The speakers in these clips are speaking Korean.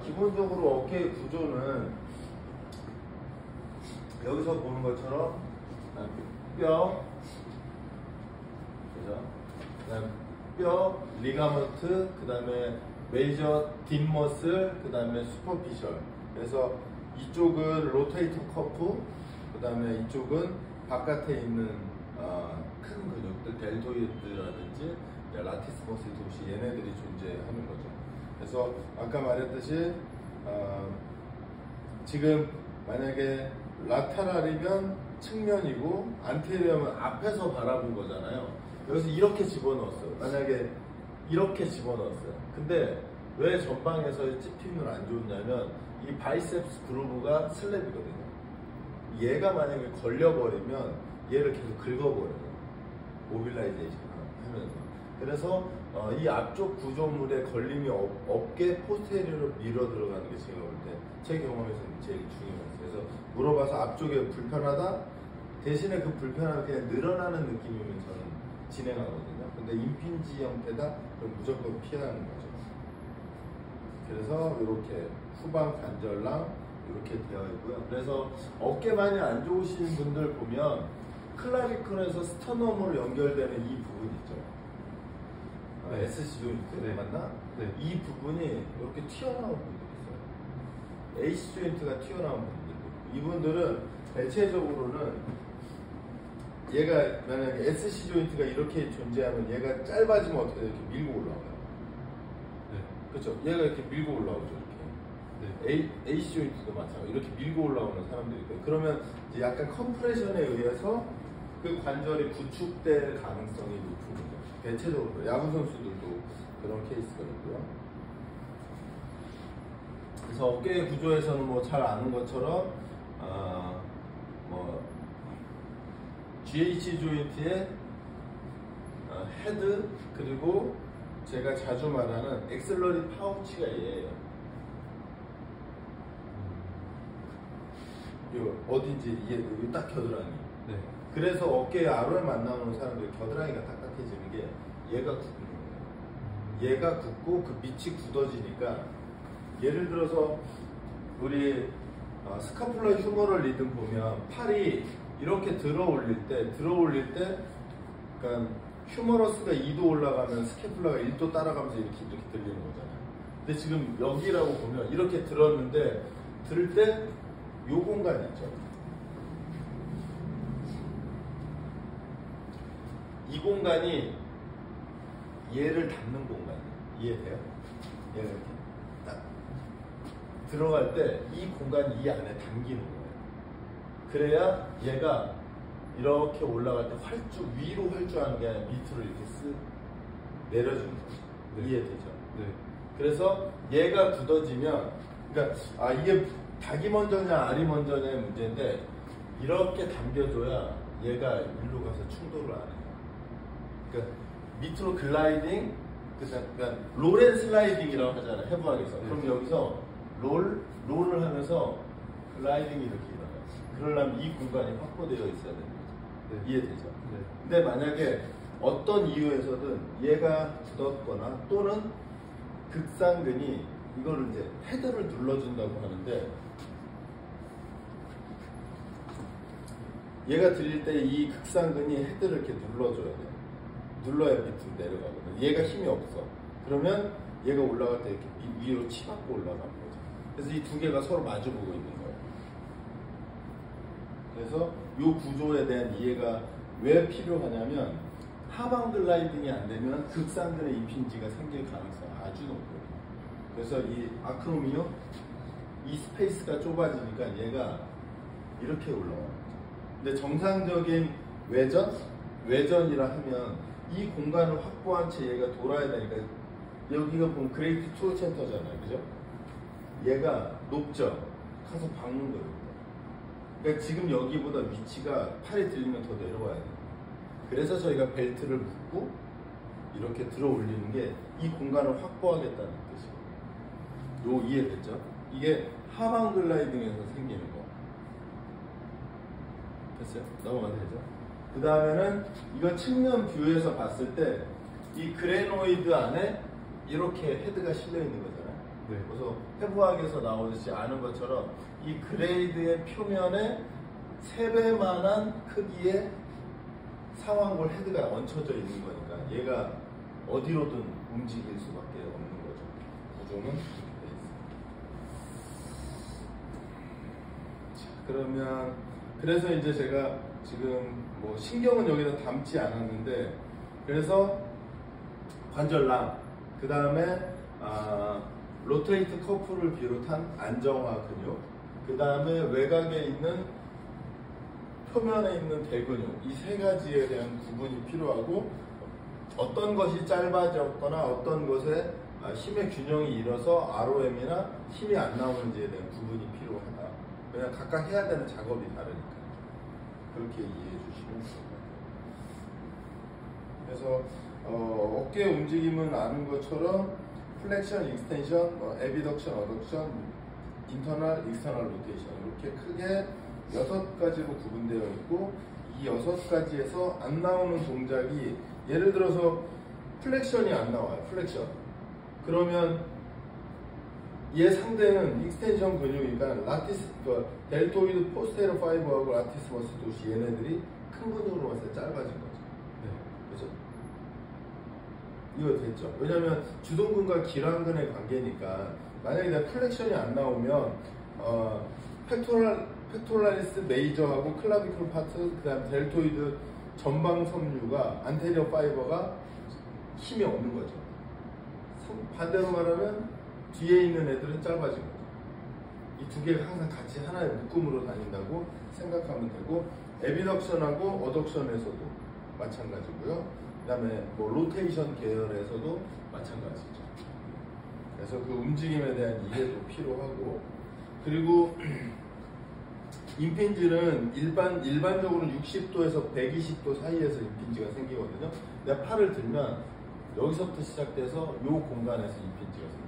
기본적으로 어깨의 구조는 여기서 보는 것처럼 뼈, 그죠? 그다음 뼈, 리가먼트, 그 다음에 메이저 딥머슬, 그 다음에 슈퍼피셜. 그래서 이쪽은 로테이터 커프, 그 다음에 이쪽은 바깥에 있는 큰 근육들, 델토이드라든지 라티스머스 도시, 얘네들이 존재하는 거죠. 그래서 아까 말했듯이 지금 만약에 라테랄이면 측면이고 안테리어면 앞에서 바라본 거잖아요. 여기서 이렇게 집어넣었어요. 만약에 이렇게 집어넣었어요. 근데 왜 전방에서의 찝힘을 안 좋냐면 이 바이셉스 그루브가 슬랩이거든요. 얘가 만약에 걸려버리면 얘를 계속 긁어버려요. 모빌라이제이션 하면서. 그래서 이 앞쪽 구조물에 걸림이 없게 포스테리어로 밀어 들어가는 게 제가 볼 때 제 경험에서는 제일 중요했어요. 그래서 물어봐서 앞쪽에 불편하다? 대신에 그 불편함이 그냥 늘어나는 느낌이면 저는 진행하거든요. 근데 임핀지 형태다? 그럼 무조건 피하는 거죠. 그래서 이렇게 후방 관절랑 이렇게 되어 있고요. 그래서 어깨 많이 안 좋으신 분들 보면 클라비클에서 스터넘으로 연결되는 이 부분 있죠. 네. SC 조인트 네. 맞나? 네. 이 부분이 이렇게 튀어나온 분들이 있어요. AC 조인트가 튀어나온 분들이 있고, 이분들은 대체적으로는 얘가 만약에 SC 조인트가 이렇게 존재하면 얘가 짧아지면 어떻게 돼요? 이렇게 밀고 올라와요. 네. 그렇죠? 얘가 이렇게 밀고 올라오죠. 이렇게. 네. AC 조인트도 마찬가지로 이렇게 밀고 올라오는 사람들이 있고요. 그러면 이제 약간 컴프레션에 의해서 그 관절이 구축될 가능성이 높은 거죠. 대체적으로 야구 선수들도 그런 케이스가 있고요. 그래서 어깨의 구조에서는 뭐 잘 아는 것처럼 뭐 GH 조인트의 헤드, 그리고 제가 자주 말하는 엑셀러리 파우치가 얘예요. 요 어딘지 여기 딱 겨드랑이. 네. 그래서 어깨에 아로에 만나오는 사람들이 겨드랑이가 딱딱해지는 게 얘가 굽는 거예요. 얘가 굽고 그 밑이 굳어지니까, 예를 들어서 우리 스카풀라 휴머럴 리듬 보면 팔이 이렇게 들어 올릴 때 그러니까 휴머러스가 2도 올라가면 스캐플라가 1도 따라가면서 이렇게 들리는 거잖아요. 근데 지금 여기라고 보면 이렇게 들었는데 들 때 요 공간 있죠. 이 공간이 얘를 닫는 공간이에요. 이해돼요? 얘가 이렇게 딱 들어갈 때 이 공간이 이 안에 담기는 거예요. 그래야 얘가 이렇게 올라갈 때 위로 활주하는 게 아니라 밑으로 이렇게 쓱 내려주는 거죠. 네. 이해되죠? 네. 그래서 얘가 굳어지면, 그러니까 이게 닭이 먼저냐 알이 먼저냐의 문제인데, 이렇게 당겨줘야 얘가 일로 가서 충돌을 안 해요. 그러니까 밑으로 글라이딩, 그러니까 롤 앤 슬라이딩이라고 하잖아요, 해부학에서. 네. 그럼 여기서 롤을 하면서 글라이딩이 이렇게 일어나요. 그러려면 이 공간이 확보되어 있어야 되는 거죠. 네. 이해되죠? 네. 근데 만약에 어떤 이유에서든 얘가 굳었거나 또는 극상근이 이거를 이제 헤드를 눌러준다고 하는데, 얘가 들릴 때 이 극상근이 헤드를 이렇게 눌러줘야 돼요. 눌러야 밑으로 내려가거든요. 얘가 힘이 없어. 그러면 얘가 올라갈 때 이렇게 위로 치받고 올라가는 거죠. 그래서 이 두 개가 서로 마주보고 있는 거예요. 그래서 이 구조에 대한 이해가 왜 필요하냐면, 하방 글라이딩이 안 되면 극상근의 임핀지가 생길 가능성이 아주 높거든요. 그래서 이 아크로미오, 이 스페이스가 좁아지니까 얘가 이렇게 올라와요. 근데 정상적인 외전이라 하면 이 공간을 확보한 채 얘가 돌아야 되니까, 여기가 보면 그레이트 투어 센터잖아요. 그죠? 얘가 높죠? 가서 박는 거예요. 그러니까 지금 여기보다 위치가 팔이 들리면 더 내려와야 돼요. 그래서 저희가 벨트를 묶고 이렇게 들어 올리는 게 이 공간을 확보하겠다는 뜻이에요. 요 이해됐죠? 이게 하방 글라이딩에서 생기는 거. 됐어요? 넘어가도 되죠? 그 다음에는 이건 측면 뷰에서 봤을 때 이 그레노이드 안에 이렇게 헤드가 실려 있는 거잖아요. 네. 그래서 해부학에서 나오듯이 아는 것처럼 이 그레이드의 표면에 3배만한 크기의 상완골 헤드가 얹혀져 있는 거니까 얘가 어디로든 움직일 수밖에 없는 거죠. 구조는 그렇게 돼 있습니다. 자, 그러면 그래서 이제 제가 지금 뭐 신경은 여기다 담지 않았는데 그래서 관절낭 그 다음에 로테이트 커프를 비롯한 안정화 근육 그 다음에 외곽에 있는 표면에 있는 대근육 이 3가지에 대한 구분이 필요하고 어떤 것이 짧아졌거나 어떤 것에 힘의 균형이 잃어서 ROM이나 힘이 안 나오는지에 대한 구분이 필요하다. 그냥 각각 해야 되는 작업이 다르니까 그렇게 이해해 주시면 좋을 것 같아요. 그래서 어깨 움직임은 아는 것처럼 플렉션, 익스텐션, 에비덕션, 어덕션, 인터널, 익스터널 로테이션 이렇게 크게 6가지로 구분되어 있고 이 6가지에서 안 나오는 동작이 예를 들어서 플렉션이 안 나와요. 플렉션. 그러면 얘 상대는 익스텐션 근육이니까 라티스, 델토이드 포스테로 파이버하고 라티스머스 도시 얘네들이 큰 근육으로 봤을 때 짧아진 거죠. 네. 그죠? 이거 됐죠? 왜냐면 주동근과 기랑근의 관계니까 만약에 내가 플렉션이 안 나오면 팩토랄리스 메이저하고 클라비클 파트 그 다음 델토이드 전방 섬유가 안테리어 파이버가 힘이 없는 거죠. 반대로 말하면 뒤에 있는 애들은 짧아진 거죠. 이 2개가 항상 같이 하나의 묶음으로 다닌다고 생각하면 되고 에비덕션하고 어덕션에서도 마찬가지고요. 그 다음에 뭐 로테이션 계열에서도 마찬가지죠. 그래서 그 움직임에 대한 이해도 필요하고 그리고 임핀지는 일반적으로 60도에서 120도 사이에서 임핀지가 생기거든요. 내가 팔을 들면 여기서부터 시작돼서 이 공간에서 임핀지가 생겨요.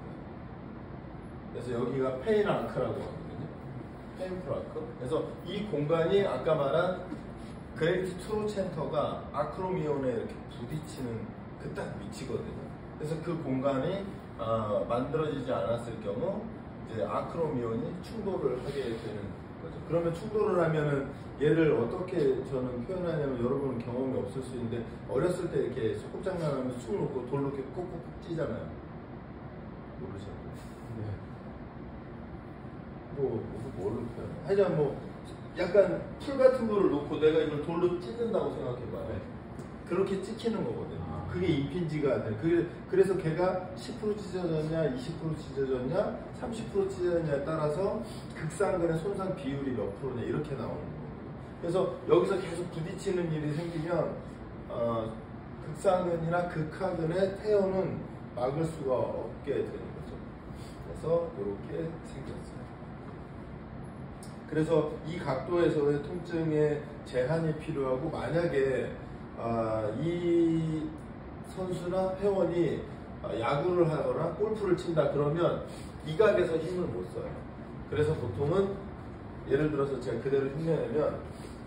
그래서 여기가 페인 앙크라고 하거든요. 페인풀 앙크. 그래서 이 공간이 아까 말한 그레이트 트루 센터가 아크로미온에 이렇게 부딪히는 그 딱 위치거든요. 그래서 그 공간이 만들어지지 않았을 경우 이제 아크로미온이 충돌을 하게 되는 거죠. 그러면 충돌을 하면은 얘를 어떻게 저는 표현하냐면 여러분은 경험이 없을 수 있는데 어렸을 때 이렇게 소꿉장난하면서 쑥 놓고 돌로 이렇게 콕콕 찌잖아요. 모르셨죠? 네. 뭘로 표현해? 하여간 뭐 약간 풀 같은 거를 놓고 내가 이걸 돌로 찢는다고 생각해봐요. 네. 그렇게 찍히는 거거든요. 그게 임핀지가 돼. 그래서 걔가 10% 찢어졌냐, 20% 찢어졌냐, 30% 찢어졌냐에 따라서 극상근의 손상 비율이 몇 프로냐 이렇게 나오는 거예요. 그래서 여기서 계속 부딪히는 일이 생기면 극상근이나 극하근의 태연은 막을 수가 없게 되는 거죠. 그래서 이렇게 생겼어요. 그래서 이 각도에서의 통증의 제한이 필요하고 만약에 이 선수나 회원이 야구를 하거나 골프를 친다 그러면 이 각에서 힘을 못 써요. 그래서 보통은 예를 들어서 제가 그대로 흉내내면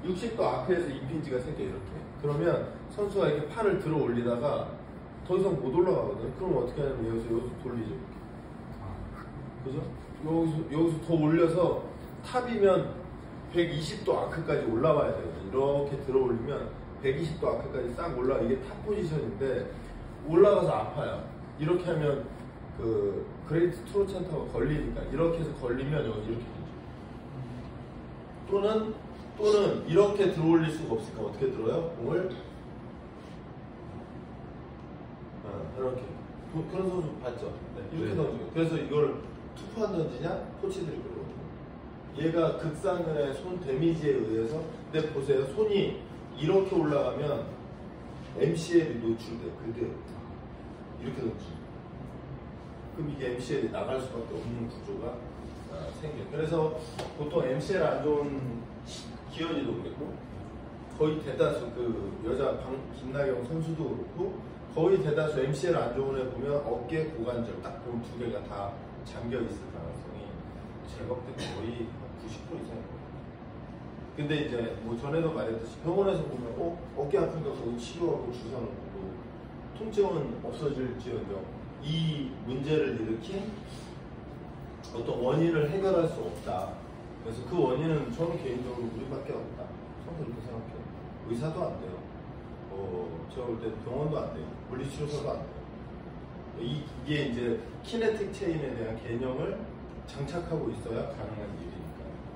60도 앞에서 임핀지가 생겨 이렇게. 그러면 선수가 이렇게 팔을 들어 올리다가 더 이상 못 올라가거든요. 그럼 어떻게 하냐면 여기서 돌리죠. 그죠? 여기서 더 올려서 탑이면 120도 아크까지 올라와야 되거든요. 이렇게 들어 올리면 120도 아크까지 싹 올라가. 이게 탑 포지션인데 올라가서 아파요. 이렇게 하면 그 그레이트 트루 센터가 걸리니까 이렇게 해서 걸리면 여기 이렇게 되죠. 또는 이렇게 들어 올릴 수가 없으니까 어떻게 들어요? 공을 이렇게. 그런 선수 봤죠? 네, 이렇게 던지고. 그래서 이걸 투포안 던지냐? 코치들이 그러거든요. 얘가 극상근의 손 데미지에 의해서. 근데 보세요. 손이 이렇게 올라가면 MCL이 노출돼요. 그대로. 이렇게 던지죠. 그럼 이게 MCL이 나갈 수밖에 없는 구조가 생겨요. 그래서 보통 MCL 안 좋은 기현이도 그랬고 거의 대다수 그 여자 김나경 선수도 그렇고 거의 대다수 MCL 안 좋은 애 보면 어깨, 고관절 딱 보면 2개가 다 잠겨 있을 가능성이 제가 볼 때 거의 90% 이상이에요. 근데 이제 뭐 전에도 말했듯이 병원에서 보면 어깨 아픈가 거기 치료하고 주사 놓고 통증은 없어질지언정 이 문제를 일으킨 어떤 원인을 해결할 수 없다. 그래서 그 원인은 저는 개인적으로 우리밖에 없다. 저는 그렇게 생각해요. 의사도 안 돼요. 제가 볼 때 병원도 안 돼요. 물리치료사도 안 돼요. 이게 이제 키네틱 체인에 대한 개념을 장착하고 있어야 가능한 일이에요.